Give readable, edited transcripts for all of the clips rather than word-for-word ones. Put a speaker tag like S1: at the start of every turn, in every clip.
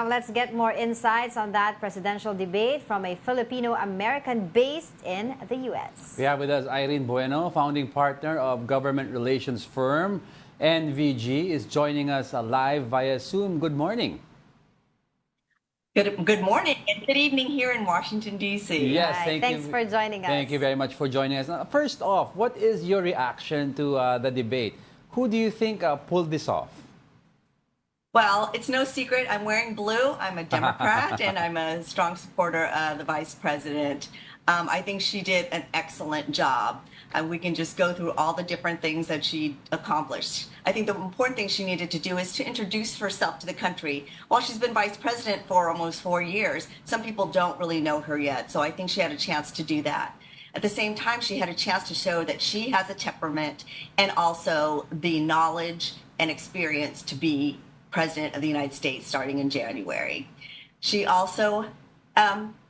S1: let's get more insights on that presidential debate from a Filipino-American based in the U.S.
S2: We have with us Irene Bueno, founding partner of government relations firm NVG, is joining us live via Zoom. Good morning.
S3: Good morning and good evening here in Washington, D.C.
S2: Yes,
S1: Thanks for joining us.
S2: Thank you very much for joining us. Now, first off, what is your reaction to the debate? Who do you think pulled this off?
S3: Well, it's no secret I'm wearing blue. I'm a Democrat and I'm a strong supporter of the vice president. I think she did an excellent job. We can just go through all the different things that she accomplished. I think the important thing she needed to do is to introduce herself to the country. While she's been vice president for almost 4 years, some people don't really know her yet. So I think she had a chance to do that. At the same time, she had a chance to show that she has a temperament and also the knowledge and experience to be president of the United States starting in January. She also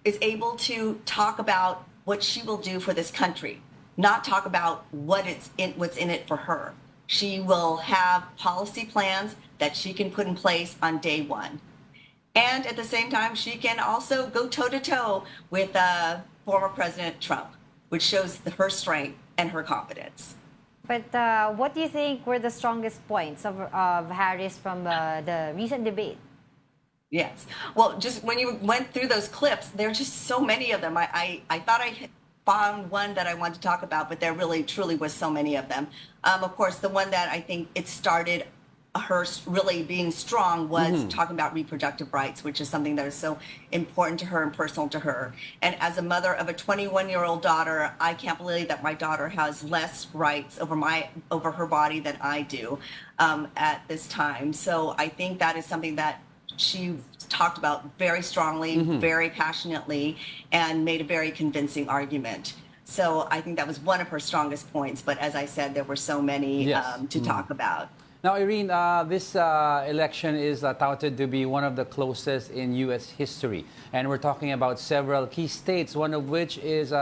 S3: is able to talk about what she will do for this country, not talk about what's in it for her. She will have policy plans that she can put in place on day one. And at the same time, she can also go toe-to-toe with former President Trump, which shows her strength and her confidence.
S1: But what do you think were the strongest points of Harris from the recent debate?
S3: Yes. Well, just when you went through those clips, there are just so many of them. I thought I found one that I wanted to talk about, but there really truly was so many of them. Of course, the one that I think it started her really being strong was talking about reproductive rights, which is something that is so important to her and personal to her. And as a mother of a 21-year-old daughter, I can't believe that my daughter has less rights over her body than I do at this time. So I think that is something that she talked about very strongly, very passionately, and made a very convincing argument. So I think that was one of her strongest points. But as I said, there were so many to talk about.
S2: Now, Irene, this election is touted to be one of the closest in U.S. history. And we're talking about several key states, one of which is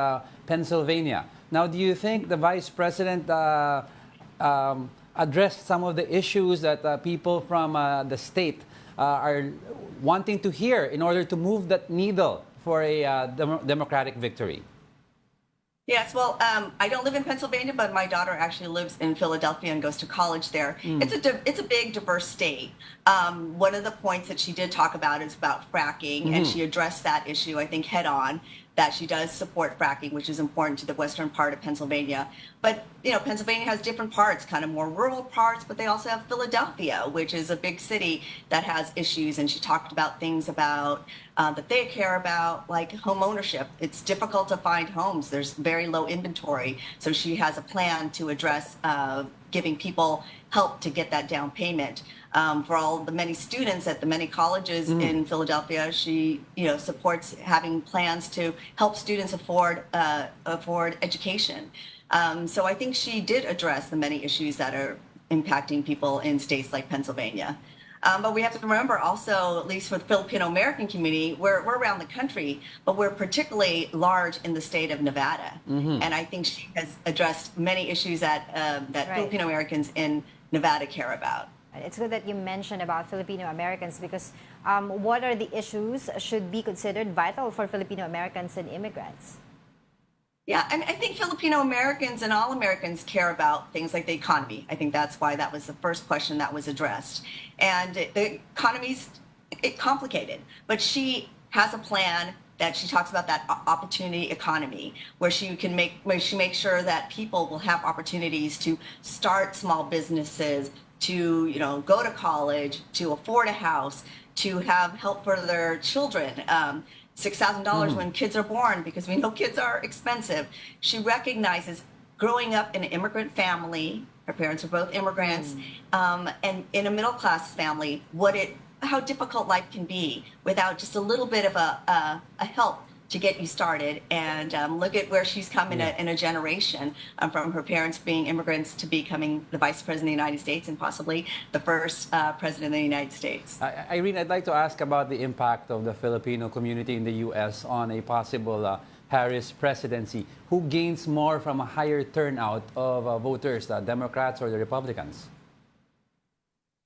S2: Pennsylvania. Now, do you think the vice president addressed some of the issues that people from the state are wanting to hear in order to move that needle for a Democratic victory?
S3: Yes, well, I don't live in Pennsylvania, but my daughter actually lives in Philadelphia and goes to college there. It's a big, diverse state. One of the points that she did talk about is about fracking, and she addressed that issue, I think, head on, that she does support fracking, which is important to the western part of Pennsylvania. But, you know, Pennsylvania has different parts, kind of more rural parts, but they also have Philadelphia, which is a big city that has issues. And she talked about things about that they care about, like home ownership. It's difficult to find homes. There's very low inventory. So she has a plan to address giving people help to get that down payment. For all the many students at the many colleges in Philadelphia, she supports having plans to help students afford education. So I think she did address the many issues that are impacting people in states like Pennsylvania. But we have to remember also, at least for the Filipino-American community, we're around the country, but we're particularly large in the state of Nevada. And I think she has addressed many issues that Filipino-Americans in Nevada care about.
S1: It's good that you mentioned about Filipino-Americans because what are the issues should be considered vital for Filipino-Americans and immigrants?
S3: Yeah, and I think Filipino-Americans and all Americans care about things like the economy. I think that's why that was the first question that was addressed. And the economy's complicated, but she has a plan that she talks about, that opportunity economy, where she makes sure that people will have opportunities to start small businesses, to go to college, to afford a house, to have help for their children. $6,000 when kids are born, because we know kids are expensive. She recognizes growing up in an immigrant family, her parents are both immigrants, and in a middle-class family, how difficult life can be without just a little bit of a help to get you started. And look at where she's come in a generation, from her parents being immigrants to becoming the vice president of the United States and possibly the first president of the United States.
S2: Irene, I'd like to ask about the impact of the Filipino community in the U.S. on a possible Harris presidency. Who gains more from a higher turnout of voters, the Democrats or the Republicans?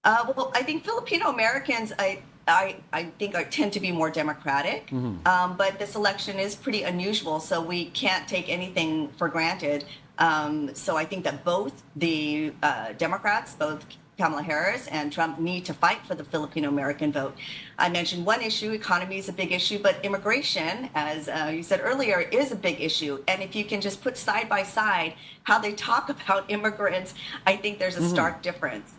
S3: Well, I think Filipino-Americans, I think tend to be more Democratic. But this election is pretty unusual, so we can't take anything for granted. So I think that both the Democrats, both Kamala Harris and Trump, need to fight for the Filipino-American vote. I mentioned one issue, economy is a big issue, but immigration, as you said earlier, is a big issue. And if you can just put side by side how they talk about immigrants, I think there's a stark difference.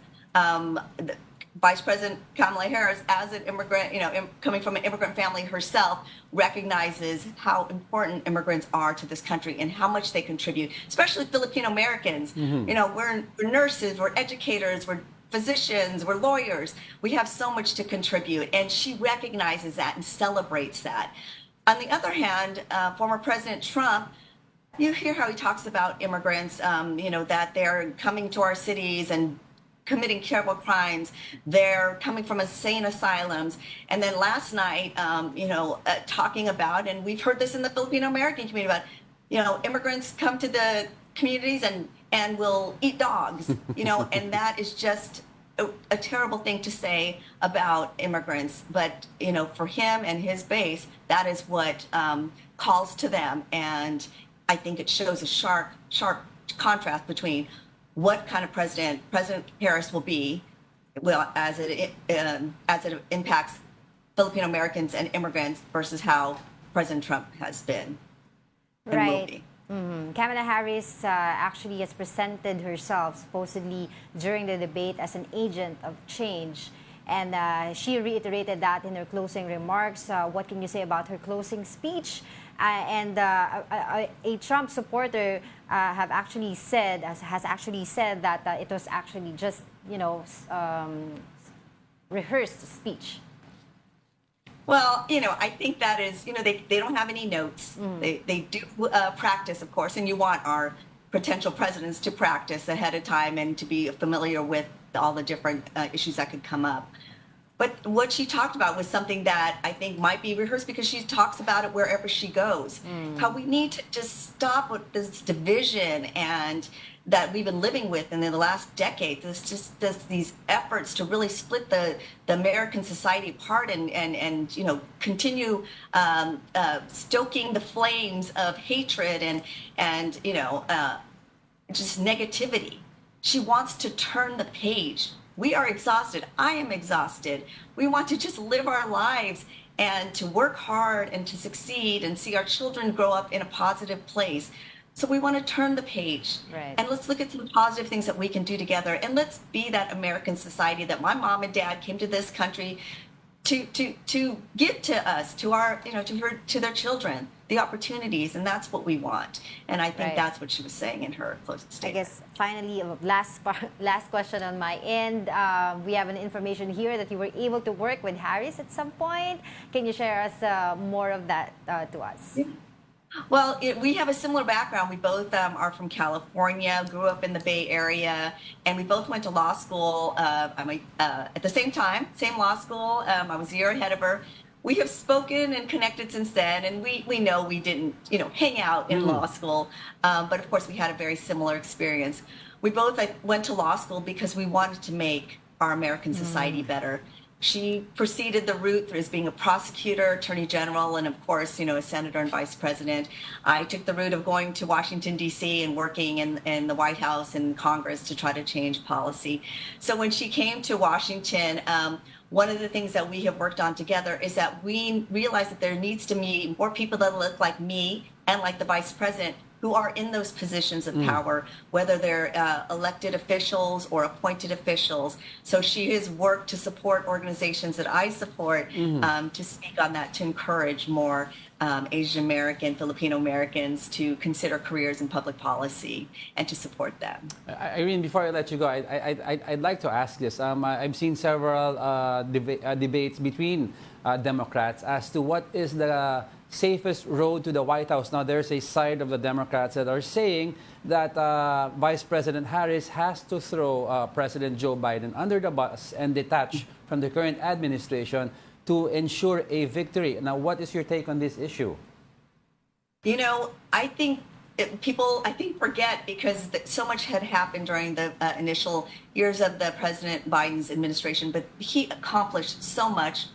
S3: Vice President Kamala Harris, as an immigrant, coming from an immigrant family herself, recognizes how important immigrants are to this country and how much they contribute, especially Filipino Americans. We're nurses, we're educators, we're physicians, we're lawyers. We have so much to contribute, and she recognizes that and celebrates that. On the other hand, former President Trump, you hear how he talks about immigrants, that they're coming to our cities and committing terrible crimes. They're coming from insane asylums. And then last night, talking about, and we've heard this in the Filipino-American community about, immigrants come to the communities and will eat dogs, and that is just a terrible thing to say about immigrants. But, for him and his base, that is what calls to them. And I think it shows a sharp contrast between what kind of President Harris will be, as it impacts Filipino Americans and immigrants versus how President Trump has been and will be.
S1: Kamala Harris actually has presented herself supposedly during the debate as an agent of change. And she reiterated that in her closing remarks. What can you say about her closing speech? A Trump supporter has actually said that it was actually just rehearsed speech.
S3: Well, I think that is, they don't have any notes. They do practice, of course, and you want our potential presidents to practice ahead of time and to be familiar with all the different issues that could come up. But what she talked about was something that I think might be rehearsed because she talks about it wherever she goes. How we need to just stop with this division and that we've been living with in the last decade. There's just these efforts to really split the American society apart and continue stoking the flames of hatred and just negativity. She wants to turn the page. We are exhausted. I am exhausted. We want to just live our lives and to work hard and to succeed and see our children grow up in a positive place. So we want to turn the page.
S1: Right.
S3: And let's look at some positive things that we can do together. And let's be that American society that my mom and dad came to this country to give to us, to our, to their children, the opportunities, and that's what we want. And I think that's what she was saying in her closing statement.
S1: I guess finally, last question on my end. We have an information here that you were able to work with Harris at some point. Can you share us more of that to us?
S3: Yeah. Well, we have a similar background. We both are from California, grew up in the Bay Area, and we both went to law school at the same time, same law school. I was a year ahead of her. We have spoken and connected since then, and we know we didn't, hang out in law school, but of course we had a very similar experience. We both went to law school because we wanted to make our American society better. She proceeded the route as being a prosecutor, attorney general, and of course, a senator and vice president. I took the route of going to Washington, D.C. and working in the White House and Congress to try to change policy. So when she came to Washington, one of the things that we have worked on together is that we realized that there needs to be more people that look like me and like the vice president who are in those positions of power, whether they're elected officials or appointed officials. So she has worked to support organizations that I support to speak on that, to encourage more Asian American, Filipino Americans to consider careers in public policy and to support them.
S2: Irene, before I let you go, I'd like to ask this. I've seen several debates between Democrats as to what is the safest road to the White House. Now, there's a side of the Democrats that are saying that Vice President Harris has to throw President Joe Biden under the bus and detach from the current administration to ensure a victory. Now, what is your take on this issue?
S3: I think people, I think, forget because so much had happened during the initial years of the President Biden's administration, but he accomplished so much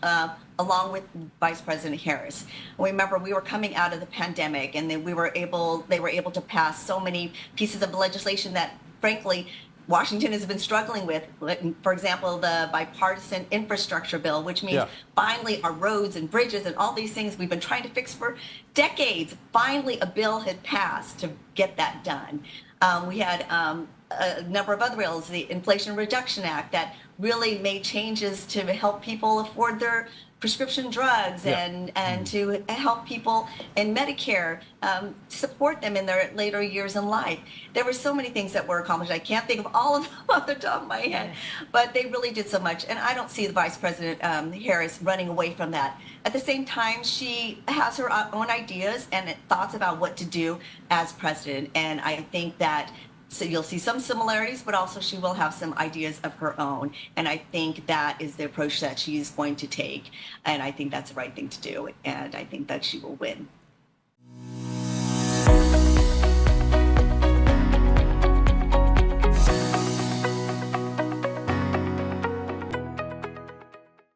S3: along with Vice President Harris. Remember, we were coming out of the pandemic, and then they were able to pass so many pieces of legislation that, frankly, Washington has been struggling with. For example, the bipartisan infrastructure bill, which means finally our roads and bridges and all these things we've been trying to fix for decades. Finally, a bill had passed to get that done. We had a number of other bills, the Inflation Reduction Act, that really made changes to help people afford their prescription drugs and to help people in Medicare, support them in their later years in life. There were so many things that were accomplished. I can't think of all of them off the top of my head, but they really did so much. And I don't see the Vice President Harris running away from that. At the same time, she has her own ideas and thoughts about what to do as president. And I think that so you'll see some similarities, but also she will have some ideas of her own. And I think that is the approach that she's going to take. And I think that's the right thing to do. And I think that she will win.